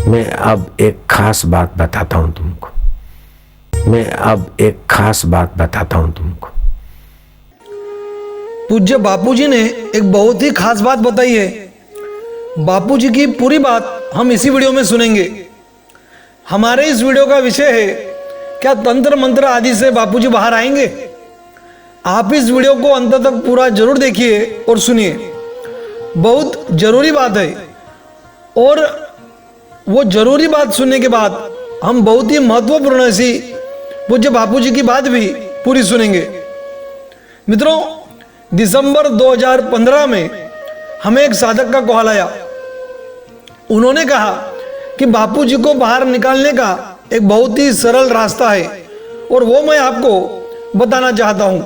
मैं अब एक खास बात बताता हूं तुमको। मैं अब एक खास बात बताता हूं तुमको। पूज्य बापूजी ने एक बहुत ही खास बात बताई है। बापूजी की पूरी बात हम इसी वीडियो में सुनेंगे। हमारे इस वीडियो का विषय है, क्या तंत्र मंत्र आदि से बापूजी बाहर आएंगे? आप इस वीडियो को अंत तक पूरा जरूर देखिए और सुनिए। बहुत जरूरी बात है और वो जरूरी बात सुनने के बाद हम बहुत ही महत्वपूर्ण ऐसी पूज्य बापूजी की बात भी पूरी सुनेंगे। मित्रों, दिसंबर 2015 में हमें एक साधक का कॉल आया। उन्होंने कहा कि बापूजी को बाहर निकालने का एक बहुत ही सरल रास्ता है और वो मैं आपको बताना चाहता हूं।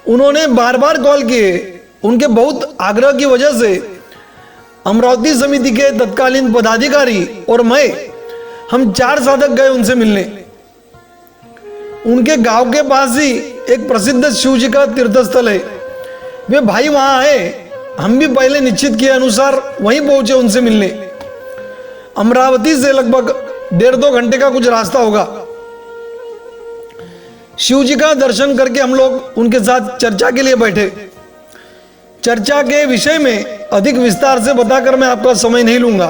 उन्होंने बार बार कॉल किए। उनके बहुत आग्रह की वजह से अमरावती समिति के तत्कालीन पदाधिकारी और मैं हम 4 साधक गए उनसे मिलने। उनके गांव के पास ही एक प्रसिद्ध शिव जी का तीर्थस्थल है। वे भाई वहां आए। हम भी पहले निश्चित किए अनुसार वहीं पहुंचे उनसे मिलने। अमरावती से लगभग 1.5-2 घंटे का कुछ रास्ता होगा। शिव जी का दर्शन करके हम लोग उनके साथ चर्चा के लिए बैठे। चर्चा के विषय में अधिक विस्तार से बताकर मैं आपका समय नहीं लूंगा।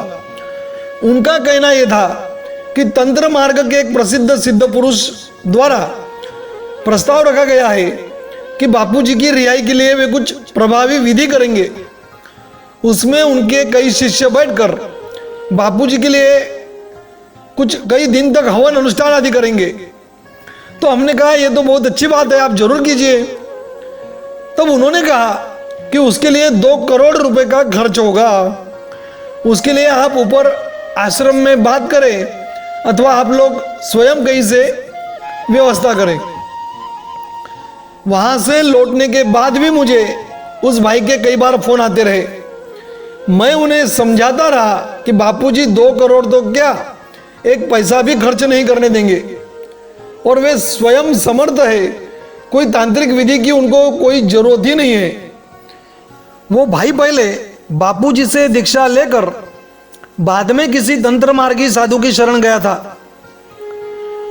उनका कहना यह था कि तंत्र मार्ग के एक प्रसिद्ध सिद्ध पुरुष द्वारा प्रस्ताव रखा गया है कि बापूजी की रिहाई के लिए वे कुछ प्रभावी विधि करेंगे। उसमें उनके कई शिष्य बैठकर बापूजी के लिए कई दिन तक हवन अनुष्ठान आदि करेंगे। तो हमने कहा यह तो बहुत अच्छी बात है, आप जरूर कीजिए। तब उन्होंने कहा कि उसके लिए 2 करोड़ रुपए का खर्च होगा। उसके लिए आप ऊपर आश्रम में बात करें अथवा आप लोग स्वयं कहीं से व्यवस्था करें। वहां से लौटने के बाद भी मुझे उस भाई के कई बार फोन आते रहे। मैं उन्हें समझाता रहा कि बापूजी 2 करोड़ तो क्या, 1 पैसा भी खर्च नहीं करने देंगे और वे स्वयं समर्थ है। कोई तांत्रिक विधि की उनको कोई जरूरत ही नहीं है। वो भाई पहले बापूजी से दीक्षा लेकर बाद में किसी तंत्र मार्गी साधु की शरण गया था।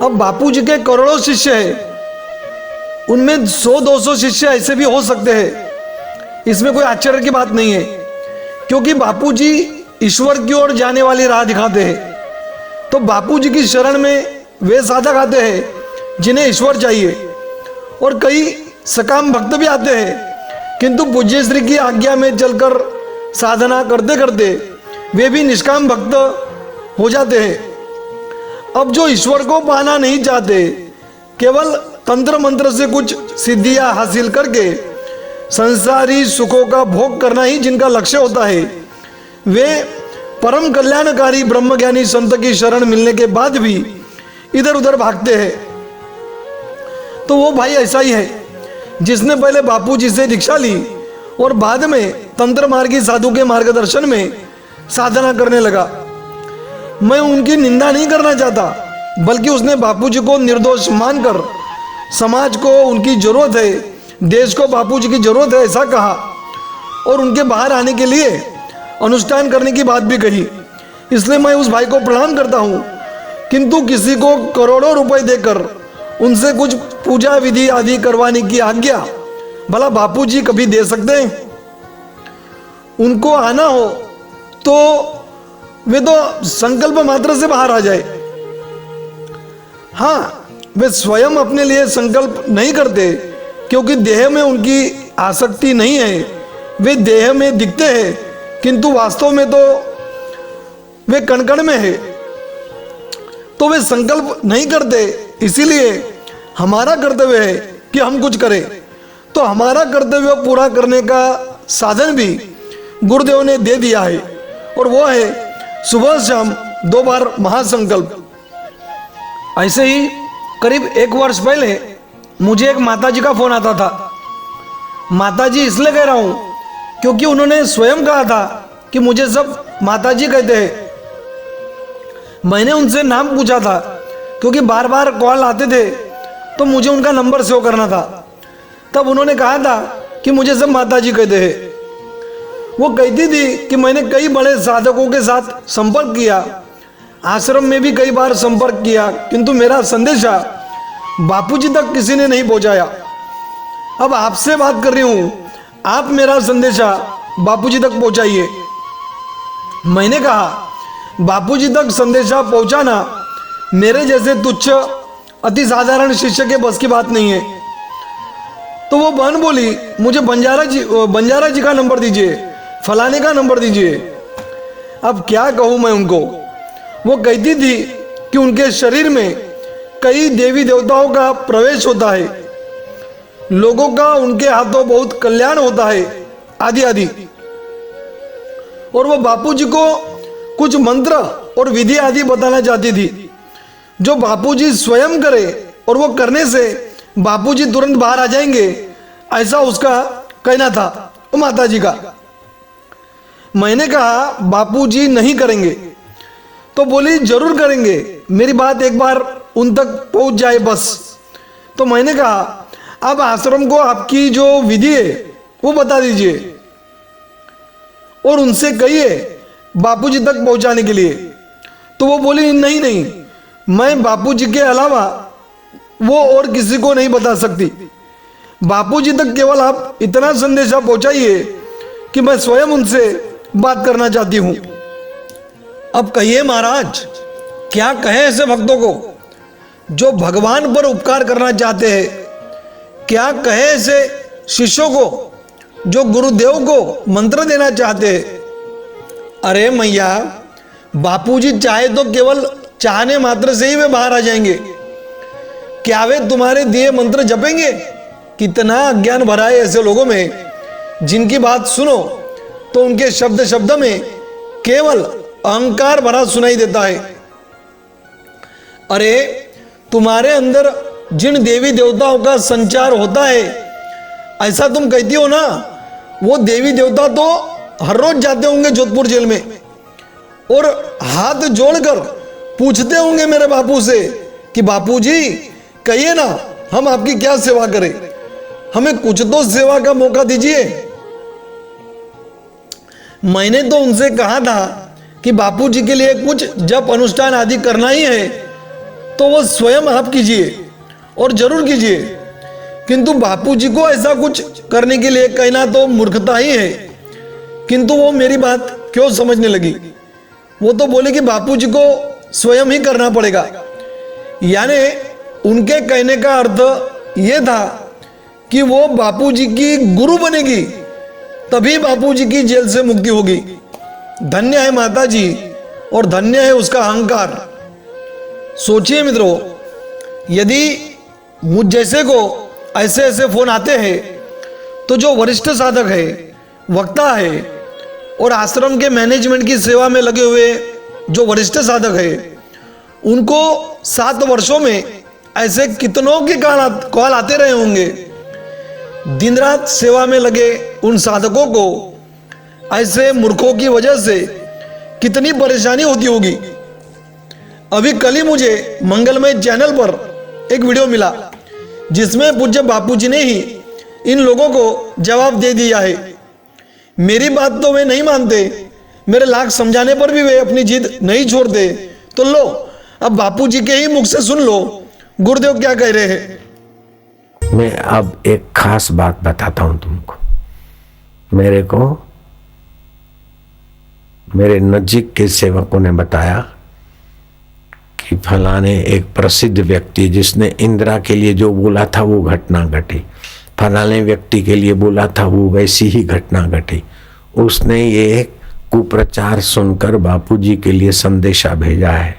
अब बापूजी के करोड़ों शिष्य हैं। उनमें 100-200 शिष्य ऐसे भी हो सकते हैं। इसमें कोई आश्चर्य की बात नहीं है, क्योंकि बापूजी ईश्वर की ओर जाने वाली राह दिखाते हैं। तो बापूजी की शरण में वे साधक आते हैं जिन्हें ईश्वर चाहिए और कई सकाम भक्त भी आते हैं, किंतु पूज्य श्री की आज्ञा में चलकर साधना करते करते वे भी निष्काम भक्त हो जाते हैं। अब जो ईश्वर को पाना नहीं चाहते, केवल तंत्र मंत्र से कुछ सिद्धियां हासिल करके संसारी सुखों का भोग करना ही जिनका लक्ष्य होता है, वे परम कल्याणकारी ब्रह्मज्ञानी संत की शरण मिलने के बाद भी इधर उधर भागते हैं। तो वो भाई ऐसा ही है जिसने पहले बापूजी से दीक्षा ली और बाद में तंत्र मार्गी साधु के मार्गदर्शन में साधना करने लगा। मैं उनकी निंदा नहीं करना चाहता, बल्कि उसने बापूजी को निर्दोष मानकर समाज को उनकी जरूरत है, देश को बापूजी की जरूरत है ऐसा कहा और उनके बाहर आने के लिए अनुष्ठान करने की बात भी कही। इसलिए मैं उस भाई को प्रणाम करता हूँ। किंतु किसी को करोड़ों रुपए देकर उनसे कुछ पूजा विधि आदि करवाने की आज्ञा भला बापूजी कभी दे सकते हैं? उनको आना हो तो वे तो संकल्प मात्र से बाहर आ जाए। हाँ, वे स्वयं अपने लिए संकल्प नहीं करते, क्योंकि देह में उनकी आसक्ति नहीं है। वे देह में दिखते हैं, किंतु वास्तव में तो वे कण-कण में है। तो वे संकल्प नहीं करते। इसीलिए हमारा कर्तव्य है कि हम कुछ करें। तो हमारा कर्तव्य पूरा करने का साधन भी गुरुदेव ने दे दिया है और वो है सुबह शाम 2 बार महासंकल्प। ऐसे ही करीब 1 वर्ष पहले मुझे एक माताजी का फोन आता था। माताजी इसलिए कह रहा हूं क्योंकि उन्होंने स्वयं कहा था कि मुझे सब माताजी कहते हैं। मैंने उनसे नाम पूछा था, क्योंकि बार बार कॉल आते थे तो मुझे उनका नंबर सेव करना था। तब उन्होंने कहा था कि मुझे सब माताजी कहते हैं। वो कहती थी कि मैंने कई बड़े साधकों के साथ संपर्क किया, आश्रम में भी कई बार संपर्क किया, किंतु मेरा संदेशा बापूजी तक किसी ने नहीं पहुंचाया। अब आपसे बात कर रही हूं, आप मेरा संदेशा बापूजी तक पहुंचाइए। मैंने कहा बापूजी तक संदेशा पहुंचाना मेरे जैसे तुच्छ अति साधारण शिष्य के बस की बात नहीं है। तो वो बहन बोली, मुझे बंजारा जी का नंबर दीजिए, फलाने का नंबर दीजिए। अब क्या कहूं मैं उनको। वो कहती थी कि उनके शरीर में कई देवी देवताओं का प्रवेश होता है, लोगों का उनके हाथों बहुत कल्याण होता है, आदि आदि। और वो बापूजी को कुछ मंत्र और विधि आदि बताना चाहती थी, जो बापूजी स्वयं करे और वो करने से बापूजी तुरंत बाहर आ जाएंगे, ऐसा उसका कहना था माता जी का। मैंने कहा बापूजी नहीं करेंगे। तो बोली जरूर करेंगे, मेरी बात एक बार उन तक पहुंच जाए बस। तो मैंने कहा अब आश्रम को आपकी जो विधि है वो बता दीजिए और उनसे कहिए बापूजी तक पहुंचाने के लिए। तो वो बोली नहीं नहीं, मैं बापूजी के अलावा वो और किसी को नहीं बता सकती। बापूजी तक केवल आप इतना संदेशा पहुंचाइए कि मैं स्वयं उनसे बात करना चाहती हूं। अब कहिए महाराज, क्या कहें ऐसे भक्तों को जो भगवान पर उपकार करना चाहते हैं? क्या कहें ऐसे शिष्यों को जो गुरुदेव को मंत्र देना चाहते हैं? अरे मैया, बापूजी चाहे तो केवल चाहने मात्र से ही वे बाहर आ जाएंगे। क्या वे तुम्हारे दिए मंत्र जपेंगे? कितना अज्ञान भरा है ऐसे लोगों में, जिनकी बात सुनो तो उनके शब्द शब्द में केवल अहंकार भरा सुनाई देता है। अरे तुम्हारे अंदर जिन देवी देवताओं का संचार होता है, ऐसा तुम कहती हो ना, वो देवी देवता तो हर रोज जाते होंगे जोधपुर जेल में और हाथ जोड़कर पूछते होंगे मेरे बापू से कि बापूजी कहिए ना, हम आपकी क्या सेवा करें, हमें कुछ तो सेवा का मौका दीजिए। मैंने तो उनसे कहा था कि बापूजी के लिए कुछ जप अनुष्ठान आदि करना ही है तो वो स्वयं आप कीजिए और जरूर कीजिए, किंतु बापूजी को ऐसा कुछ करने के लिए कहना तो मूर्खता ही है। किंतु वो मेरी बात क्यों समझने लगी। वो तो बोले कि बापूजी को स्वयं ही करना पड़ेगा। यानी उनके कहने का अर्थ ये था कि वो बापूजी की गुरु बनेगी, तभी बापूजी की जेल से मुक्ति होगी। धन्य है माता जी और धन्य है उसका अहंकार। सोचिए मित्रों, यदि मुझ जैसे को ऐसे ऐसे फोन आते हैं तो जो वरिष्ठ साधक है, वक्ता है और आश्रम के मैनेजमेंट की सेवा में लगे हुए जो वरिष्ठ साधक है, उनको 7 वर्षों में ऐसे कितनों के कॉल आते रहे होंगे। दिन रात सेवा में लगे उन साधकों को ऐसे मूर्खों की वजह से कितनी परेशानी होती होगी। अभी कल ही मुझे मंगलमय चैनल पर एक वीडियो मिला जिसमें पूज्य बापूजी ने ही इन लोगों को जवाब दे दिया है। मेरी बात तो वे नहीं मानते, मेरे लाख समझाने पर भी वे अपनी जिद नहीं छोड़ते। तो लो, अब बापूजी के ही मुख से सुन लो गुरुदेव क्या कह रहे हैं। मैं अब एक खास बात बताता हूं तुमको। मेरे को मेरे नजीक के सेवकों ने बताया कि फलाने एक प्रसिद्ध व्यक्ति जिसने इंदिरा के लिए जो बोला था वो घटना घटी, फलाने व्यक्ति के लिए बोला था वो वैसी ही घटना घटी। उसने ये कुप्रचार सुनकर बापूजी के लिए संदेशा भेजा है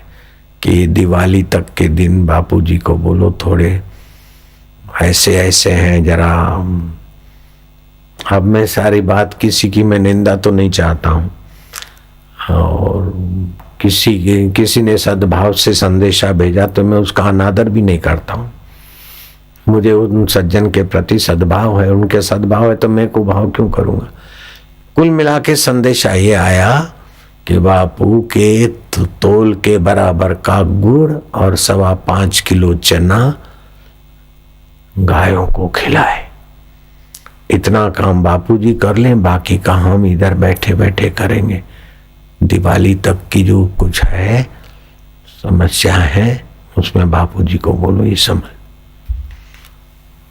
कि दिवाली तक के दिन बापूजी को बोलो थोड़े ऐसे ऐसे हैं जरा। अब मैं सारी बात किसी की मैं निंदा तो नहीं चाहता हूँ, और किसी ने सद्भाव से संदेशा भेजा तो मैं उसका अनादर भी नहीं करता हूँ। मुझे उन सज्जन के प्रति सद्भाव है, उनके सद्भाव है तो मैं को भाव क्यों करूँगा। कुल मिला के संदेशा ये आया कि बापू के तोल के बराबर का गुड़ और 5.25 किलो चना गायों को खिलाए। इतना काम बापूजी कर लें, बाकी का हम इधर बैठे बैठे करेंगे। दिवाली तक की जो कुछ है समस्या है उसमें बापूजी को बोलो ये समझ।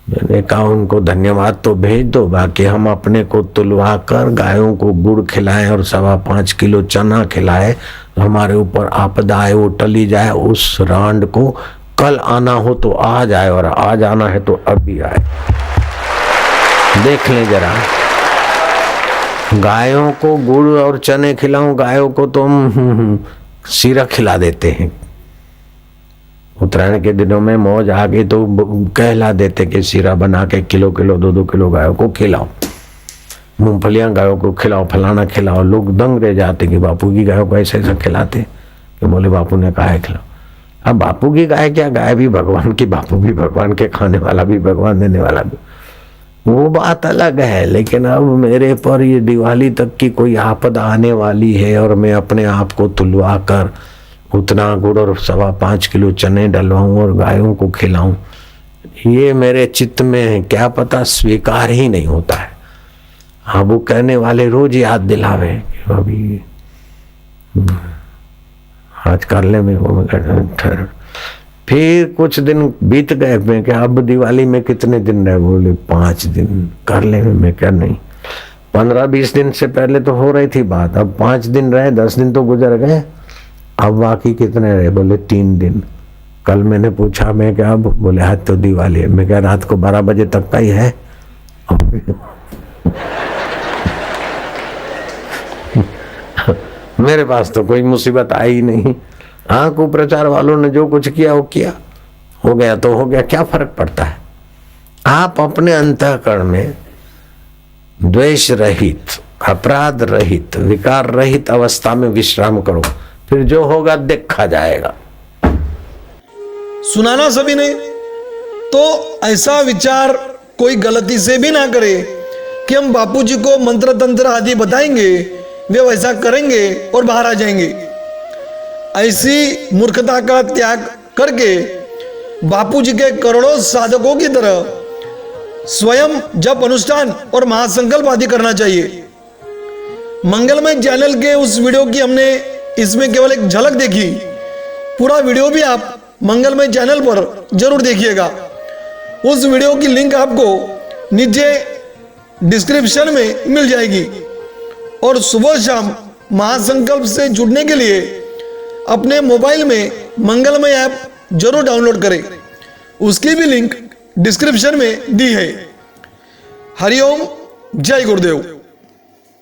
मैंने कहा उनको धन्यवाद तो भेज दो, बाकी हम अपने को तुलवा कर गायों को गुड़ खिलाएं और 5.25 किलो चना खिलाए, हमारे ऊपर आपदा आए वो टली जाए। उस रांड को कल आना हो तो आज आए और आज आना है तो अभी आए। देख लें जरा, गायों को गुड़ और चने खिलाऊं, गायों को तो हम सीरा खिला देते हैं। उत्तरायण के दिनों में मौज आ गई तो कहला देते कि सीरा बना के किलो 2-2 किलो गायों को खिलाओ, मूंगफलियां गायों को खिलाओ, फलाना खिलाओ। लोग दंग रह जाते कि बापू की गायों को ऐसा ऐसा खिलाते, कि बोले बापू ने कहा है खिलाओ। अब बापू की गाय क्या, गाय भी भगवान की, बापू भी भगवान के, खाने वाला भी भगवान, देने वाला भी, वो बात अलग है। लेकिन अब मेरे पर ये दिवाली तक की कोई आपदा आने वाली है और मैं अपने आप को तुलवा कर उतना गुड़ और 5.25 किलो चने डलवाऊं और गायों को खिलाऊं, ये मेरे चित्त में है, क्या पता स्वीकार ही नहीं होता है। हाँ, वो कहने वाले रोज याद दिलावे कि अभी आज कर ले, मैं वो ठहर। फिर कुछ दिन बीत गए, मैं क्या अब दिवाली में कितने दिन रहे, बोले 5 दिन कर ले। मैं क्या नहीं, 15-20 दिन से पहले तो हो रही थी बात, अब 5 दिन रहे, 10 दिन तो गुजर गए, अब बाकी कितने रहे, बोले 3 दिन। कल मैंने पूछा, मैं क्या, अब बोले आज तो दिवाली है। मैं क्या रात को 12 बजे तक का ही है। मेरे पास तो कोई मुसीबत आई ही नहीं। हाँ, कुप्रचार वालों ने जो कुछ किया वो किया, हो गया तो हो गया, क्या फर्क पड़ता है। आप अपने अंतःकरण में द्वेष रहित, अपराध रहित, विकार रहित अवस्था में विश्राम करो, फिर जो होगा देखा जाएगा। सुनाना सभी ने, तो ऐसा विचार कोई गलती से भी ना करे कि हम बापूजी को मंत्र तंत्र आदि बताएंगे, वे वैसा करेंगे और बाहर आ जाएंगे। ऐसी मूर्खता का त्याग करके बापूजी के करोड़ों साधकों की तरह स्वयं जप अनुष्ठान और महासंकल्प आदि करना चाहिए। मंगलमय चैनल के उस वीडियो की हमने इसमें केवल एक झलक देखी, पूरा वीडियो भी आप मंगलमय चैनल पर जरूर देखिएगा। उस वीडियो की लिंक आपको नीचे डिस्क्रिप्शन में मिल जाएगी। और सुबह शाम महासंकल्प से जुड़ने के लिए अपने मोबाइल में मंगलमय ऐप जरूर डाउनलोड करें, उसकी भी लिंक डिस्क्रिप्शन में दी है। हरिओम, जय गुरुदेव।